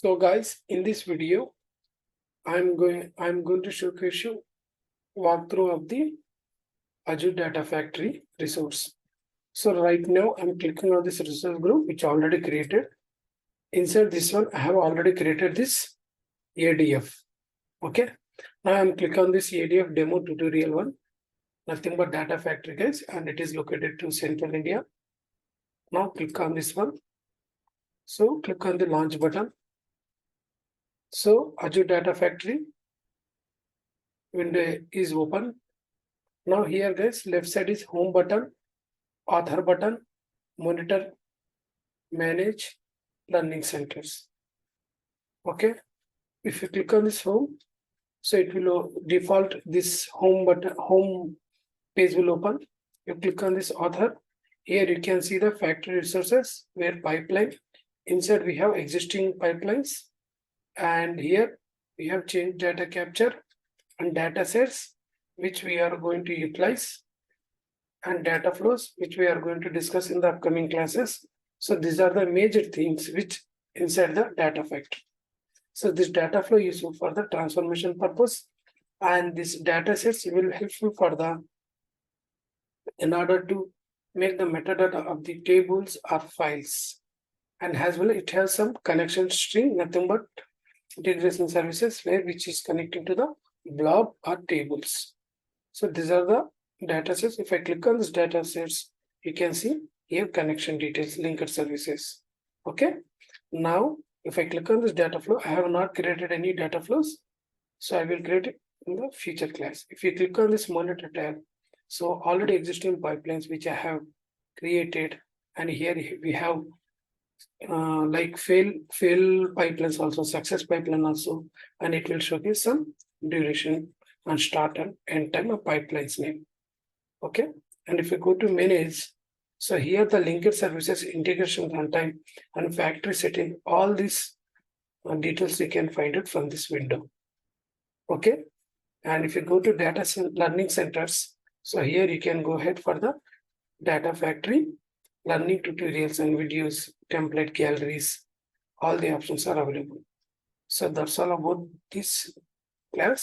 So guys, in this video, I'm going to showcase you walkthrough of the Azure Data Factory resource. So right now I'm clicking on this resource group which I already created. Inside this one, I have already created this ADF. Okay. Now I'm clicking on this ADF demo tutorial one. Nothing but Data Factory guys, and it is located to Central India. Now click on this one. So click on the launch button. So Azure Data Factory window is open. Now here guys, left side is home button, author button, monitor, manage, learning centers. Okay. If you click on this home, so it will default this home button, home page will open. You click on this author. Here you can see the factory resources where pipeline. Inside we have existing pipelines. And here we have changed data capture and data sets, which we are going to utilize, and data flows, which we are going to discuss in the upcoming classes. So these are the major things which inside the data factory. So this data flow is useful for the transformation purpose, and this data sets will helpful for the in order to make the metadata of the tables or files. And as well, it has some connection string, nothing but integration services where which is connecting to the blob or tables. So these are the data sets. If I click on this data sets, you can see here connection details, linked services. Okay. Now, if I click on this data flow, I have not created any data flows. So I will create it in the future class. If you click on this monitor tab, so already existing pipelines which I have created, and here we have like fail pipelines also, success pipeline also, and it will showcase some duration and start and end time of pipelines name. Okay. And if you go to manage, so here the linked services, integration runtime, and factory setting, all these details you can find it from this window. Okay. And if you go to data learning centers, so here you can go ahead for the data factory, learning tutorials and videos, template galleries, all the options are available. So that's all about this class.